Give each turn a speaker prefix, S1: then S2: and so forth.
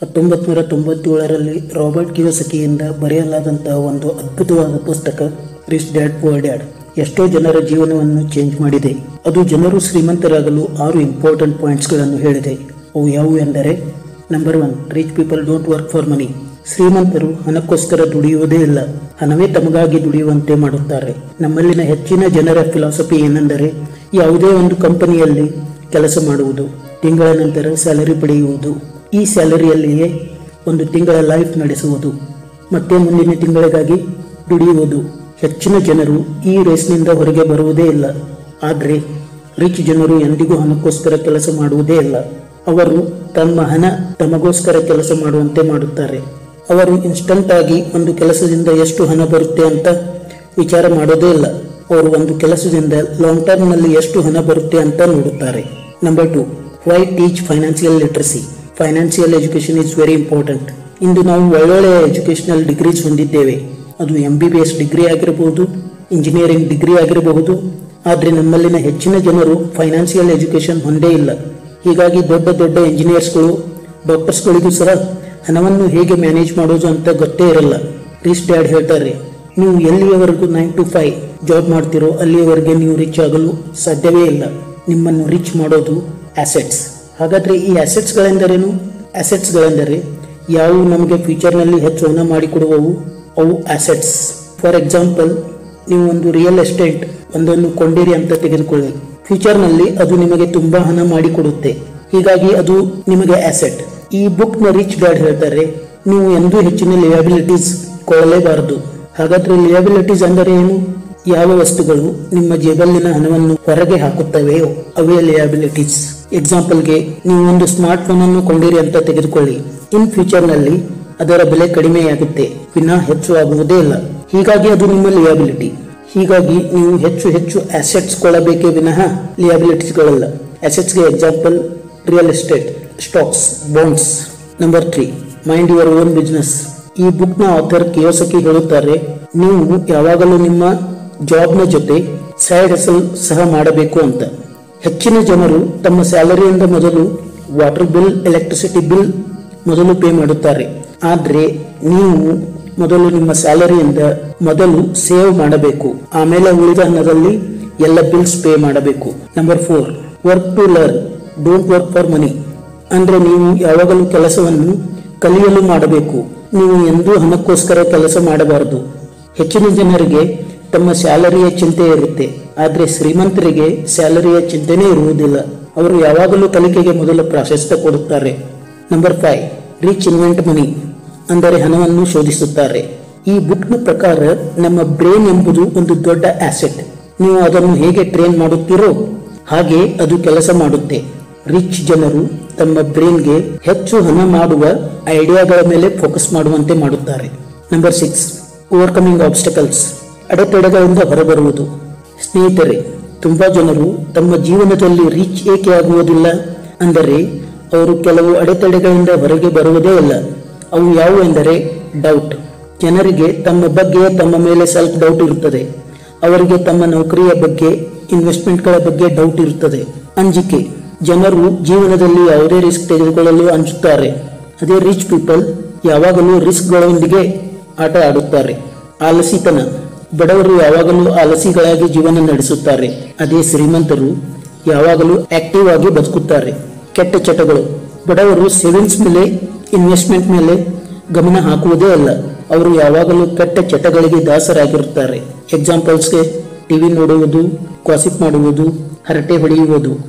S1: 1997ರಲ್ಲಿ Robert ಕಿಯೋಸಕಿಯಿಂದ ಬರೆಯಲಾದಂತಹ ಒಂದು ಅದ್ಭುತವಾದ ಪುಸ್ತಕ ರಿಚ್ ಡ್ಯಾಡ್ ಪುವರ್ ಡ್ಯಾಡ್ ಎಷ್ಟೋ ಜನರ ಜೀವನವನ್ನು ಚೇಂಜ್ ಮಾಡಿದೆ. ಅದು ಜನರು ಶ್ರೀಮಂತರಾಗಲು 6 ಇಂಪಾರ್ಟೆಂಟ್ ಪಾಯಿಂಟ್ಸ್ಗಳನ್ನು ಹೇಳಿದೆ. ಅವು ಯಾವುವು ಎಂದರೆ, number 1, rich people don't work for ಮನಿ. ಶ್ರೀಮಂತರು ಹಣಕ್ಕೋಸ್ಕರ ದುಡಿಯುವುದೇ ಇಲ್ಲ, ಹಣವೇ ತಮಗಾಗಿ ದುಡಿಯುವಂತೆ ಮಾಡುತ್ತಾರೆ. ನಮ್ಮಲ್ಲಿನ ಹೆಚ್ಚಿನ ಜನರ ಫಿಲಾಸಫಿ ಏನೆಂದರೆ, ಯಾವುದೇ ಒಂದು ಕಂಪನಿಯಲ್ಲಿ ಕೆಲಸ ಮಾಡುವುದು, ತಿಂಗಳ ನಂತರ ಸ್ಯಾಲರಿ ಪಡೆಯುವುದು, ಈ ಸ್ಯಾಲರಿಯಲ್ಲಿಯೇ ಒಂದು ತಿಂಗಳ ಲೈಫ್ ನಡೆಸುವುದು, ಮತ್ತೆ ಮುಂದಿನ ತಿಂಗಳಿಗಾಗಿ ದುಡಿಯುವುದು. ಹೆಚ್ಚಿನ ಜನರು ಈ ರೇಸ್ನಿಂದ ಹೊರಗೆ ಬರುವುದೇ ಇಲ್ಲ. ಆದರೆ ರಿಚ್ ಜನರು ಎಂದಿಗೂ ಹಣಕ್ಕೋಸ್ಕರ ಕೆಲಸ ಮಾಡುವುದೇ ಇಲ್ಲ. ಅವರು ತಮ್ಮ ಹಣ ತಮಗೋಸ್ಕರ ಕೆಲಸ ಮಾಡುವಂತೆ ಮಾಡುತ್ತಾರೆ. ಅವರು ಇನ್ಸ್ಟಂಟ್ ಆಗಿ ಒಂದು ಕೆಲಸದಿಂದ ಎಷ್ಟು ಹಣ ಬರುತ್ತೆ ಅಂತ ವಿಚಾರ ಮಾಡೋದೇ ಇಲ್ಲ. ಅವರು ಒಂದು ಕೆಲಸದಿಂದ ಲಾಂಗ್ ಟರ್ಮ್ ನಲ್ಲಿ ಎಷ್ಟು ಹಣ ಬರುತ್ತೆ ಅಂತ ನೋಡುತ್ತಾರೆ. Number 2, why teach financial literacy. Financial education is very important. ಇಂದು ನಾವು ಒಳ್ಳೊಳ್ಳೆಯ ಎಜುಕೇಶನಲ್ ಡಿಗ್ರೀಸ್ ಹೊಂದಿದ್ದೇವೆ. ಅದು MBBS ಡಿಗ್ರಿ ಆಗಿರಬಹುದು, ಇಂಜಿನಿಯರಿಂಗ್ ಡಿಗ್ರಿ ಆಗಿರಬಹುದು. ಆದರೆ ನಮ್ಮಲ್ಲಿನ ಹೆಚ್ಚಿನ ಜನರು ಫೈನಾನ್ಷಿಯಲ್ ಎಜುಕೇಶನ್ ಹೊಂದೇ ಇಲ್ಲ. ಹೀಗಾಗಿ ದೊಡ್ಡ ದೊಡ್ಡ ಇಂಜಿನಿಯರ್ಸ್ಗಳು, ಡಾಕ್ಟರ್ಸ್ಗಳಿಗೂ ಸಹ ಹಣವನ್ನು ಹೇಗೆ ಮ್ಯಾನೇಜ್ ಮಾಡೋದು ಅಂತ ಗೊತ್ತೇ ಇರಲ್ಲ. ರಿಚ್ ಡ್ಯಾಡ್ ಹೇಳ್ತಾರೆ, ನೀವು ಎಲ್ಲಿಯವರೆಗೂ 9 to 5 ಜಾಬ್ ಮಾಡ್ತಿರೋ ಅಲ್ಲಿಯವರೆಗೆ ನೀವು ರಿಚ್ ಆಗಲು ಸಾಧ್ಯವೇ ಇಲ್ಲ. ನಿಮ್ಮನ್ನು ರಿಚ್ ಮಾಡೋದು ಆಸೆಟ್ಸ್. ಹಾಗಾದ್ರೆ ಈ ಆಸೆಟ್ಸ್ಗಳೆಂದರೇನು? ಆಸೆಟ್ಸ್ಗಳೆಂದರೆ ಯಾವುವು ನಮಗೆ ಫ್ಯೂಚರ್ನಲ್ಲಿ ಹೆಚ್ಚು ಹಣ ಮಾಡಿಕೊಡುವವು, ಅವು ಆಸೆಟ್ಸ್. ಫಾರ್ ಎಕ್ಸಾಂಪಲ್, ನೀವು ಒಂದು ರಿಯಲ್ ಎಸ್ಟೇಟ್ ಒಂದನ್ನು ಕೊಂಡಿರಿ ಅಂತ ತೆಗೆದುಕೊಳ್ಳಿ. ಫ್ಯೂಚರ್ನಲ್ಲಿ ಅದು ನಿಮಗೆ ತುಂಬಾ ಹಣ ಮಾಡಿಕೊಡುತ್ತೆ. ಹೀಗಾಗಿ ಅದು ನಿಮಗೆ ಆಸೆಟ್. ಈ ಬುಕ್ ನ ರಿಚ್ ಡ್ಯಾಡ್ ಹೇಳ್ತಾರೆ, ನೀವು ಎಂದೂ ಹೆಚ್ಚಿನ ಲಿಯಾಬಿಲಿಟೀಸ್ ಕೊಳ್ಳಲೇಬಾರದು. ಹಾಗಾದ್ರೆ ಲಿಯಾಬಿಲಿಟೀಸ್ ಅಂದರೆ ಏನು? ಯಾವ ವಸ್ತುಗಳು ನಿಮ್ಮ ಜೇಬಲ್ಲಿನ ಹಣವನ್ನು ಹೊರಗೆ ಹಾಕುತ್ತವೆಯೋ ಅವೇ ಲಿಯಾಬಿಲಿಟೀಸ್. ಎಕ್ಸಾಂಪಲ್ಗೆ, ನೀವು ಒಂದು ಸ್ಮಾರ್ಟ್ ಫೋನ್ ಅನ್ನು ಕೊಂಡಿರಿ ಅಂತ ತೆಗೆದುಕೊಳ್ಳಿ. ಇನ್ ಫ್ಯೂಚರ್ ನಲ್ಲಿ ಅದರ ಬೆಲೆ ಕಡಿಮೆಯಾಗುತ್ತೆ, ವಿನಃ ಹೆಚ್ಚು ಆಗುವುದೇ ಇಲ್ಲ. ಹೀಗಾಗಿ ಅದು ನಿಮ್ಮ ಲಿಯಾಬಿಲಿಟಿ. ಹೀಗಾಗಿ ನೀವು ಹೆಚ್ಚು ಹೆಚ್ಚು ಆಸೆಟ್ಸ್ ಕೊಳ್ಳಬೇಕೇ ವಿನಃ ಲಿಯಾಬಿಲಿಟೀಸ್ಗಳಲ್ಲ. ಆಸೆಟ್ಸ್ಗೆ example real estate, stocks, bonds. Number 3, mind your own business. ಈ ಬುಕ್ ನ ಆಥರ್ ಕಿಯೋಸಕಿ ಹೇಳುತ್ತಾರೆ, ನೀವು ಯಾವಾಗಲೂ ನಿಮ್ಮ ಜಾಬ್ನ ಜೊತೆ ಸೈಡ್ ಹಸಲ್ ಸಹ ಮಾಡಬೇಕು ಅಂತ. ಹೆಚ್ಚಿನ ಜನರು ತಮ್ಮ ಸ್ಯಾಲರಿಯಿಂದ ಮೊದಲು ವಾಟರ್ ಬಿಲ್, ಎಲೆಕ್ಟ್ರಿಸಿಟಿ ಬಿಲ್ ಮೊದಲು ಪೇ ಮಾಡುತ್ತಾರೆ. ಆದ್ರೆ ನೀವು ಮೊದಲು ನಿಮ್ಮ ಸ್ಯಾಲರಿಯಿಂದ ಮೊದಲು ಸೇವ್ ಮಾಡಬೇಕು, ಆಮೇಲೆ ಉಳಿದ ಹಣದಲ್ಲಿ ಎಲ್ಲ ಬಿಲ್ಸ್ ಪೇ ಮಾಡಬೇಕು. Number 4, work to learn, don't work for money. ಅಂದ್ರೆ ನೀವು ಯಾವಾಗಲೂ ಕೆಲಸವನ್ನು ಕಲಿಯಲು ಮಾಡಬೇಕು, ನೀವು ಎಂದೂ ಹಣಕ್ಕೋಸ್ಕರ ಕೆಲಸ ಮಾಡಬಾರದು. ಹೆಚ್ಚಿನ ಜನರಿಗೆ ತಮ್ಮ ಸ್ಯಾಲರಿಯ ಚಿಂತೆ ಇರುತ್ತೆ, ಆದ್ರೆ ಶ್ರೀಮಂತರಿಗೆ ಸ್ಯಾಲರಿಯ ಚಿಂತೆನೇ ಇರುವುದಿಲ್ಲ. ಅವರು ಯಾವಾಗಲೂ ಕಲಿಕೆಗೆ ಮೊದಲ ಪ್ರಾಶಸ್ತ್ಯ ಕೊಡುತ್ತಾರೆ. ನಂಬರ್ 5, ರಿಚ್ ಇನ್ವೆಂಟ್ ಮನಿ, ಅಂದರೆ ಹಣವನ್ನು ಶೋಧಿಸುತ್ತಾರೆ. ಈ ಬುಕ್ ನ ಪ್ರಕಾರ ನಮ್ಮ ಬ್ರೈನ್ ಎಂಬುದು ಒಂದು ದೊಡ್ಡ ಆಸೆಟ್. ನೀವು ಅದನ್ನು ಹೇಗೆ ಟ್ರೈನ್ ಮಾಡುತ್ತೀರೋ ಹಾಗೆ ಅದು ಕೆಲಸ ಮಾಡುತ್ತೆ. ರಿಚ್ ಜನರು ತಮ್ಮ ಬ್ರೈನ್ಗೆ ಹೆಚ್ಚು ಹಣ ಮಾಡುವ ಐಡಿಯಾಗಳ ಮೇಲೆ ಫೋಕಸ್ ಮಾಡುವಂತೆ ಮಾಡುತ್ತಾರೆ. ನಂಬರ್ 6, ಓವರ್ಕಮಿಂಗ್ ಆಬ್ಸ್ಟಕಲ್ಸ್, ಅಡೆತಡೆಗಳಿಂದ ಹೊರಬರುವುದು. ಸ್ನೇಹಿತರೆ, ತುಂಬಾ ಜನರು ತಮ್ಮ ಜೀವನದಲ್ಲಿ ರಿಚ್ ಏಕೆ ಆಗುವುದಿಲ್ಲ ಅಂದರೆ ಅವರು ಕೆಲವು ಅಡೆತಡೆಗಳಿಂದ ಹೊರಗೆ ಬರುವುದೇ ಇಲ್ಲ. ಅವು ಯಾವುವು ಎಂದರೆ ಡೌಟ್. ಜನರಿಗೆ ತಮ್ಮ ಬಗ್ಗೆ, ತಮ್ಮ ಮೇಲೆ ಸೆಲ್ಫ್ ಡೌಟ್ ಇರುತ್ತದೆ. ಅವರಿಗೆ ತಮ್ಮ ನೌಕರಿಯ ಬಗ್ಗೆ, ಇನ್ವೆಸ್ಟ್ಮೆಂಟ್ಗಳ ಬಗ್ಗೆ ಡೌಟ್ ಇರುತ್ತದೆ. ಅಂಜಿಕೆ, ಜನರು ಜೀವನದಲ್ಲಿ ಯಾವುದೇ ರಿಸ್ಕ್ ತೆಗೆದುಕೊಳ್ಳಲು ಅಂಜುತ್ತಾರೆ. ಅದೇ ರಿಚ್ ಪೀಪಲ್ ಯಾವಾಗಲೂ ರಿಸ್ಕ್ಗಳೊಂದಿಗೆ ಆಟ ಆಡುತ್ತಾರೆ. ಆಲಸಿತನ, ಬಡವರು ಯಾವಾಗಲೂ ಆಲಸಿಗಳಾಗಿ ಜೀವನ ನಡೆಸುತ್ತಾರೆ. ಅದೇ ಶ್ರೀಮಂತರು ಯಾವಾಗಲೂ ಆಕ್ಟಿವ್ ಆಗಿ ಬದುಕುತ್ತಾರೆ. ಕೆಟ್ಟ ಚಟಗಳು, ಬಡವರು ಸೇವಿಂಗ್ಸ್ ಮೇಲೆ, ಇನ್ವೆಸ್ಟ್ಮೆಂಟ್ ಮೇಲೆ ಗಮನ ಹಾಕುವುದೇ ಅಲ್ಲ. ಅವರು ಯಾವಾಗಲೂ ಕೆಟ್ಟ ಚಟಗಳಿಗೆ ದಾಸರಾಗಿರುತ್ತಾರೆ. ಎಕ್ಸಾಂಪಲ್ಸ್ಗೆ ಟಿವಿ ನೋಡುವುದು, ಕಾಸಿಪ್ ಮಾಡುವುದು, ಹರಟೆ ಹೊಡೆಯುವುದು.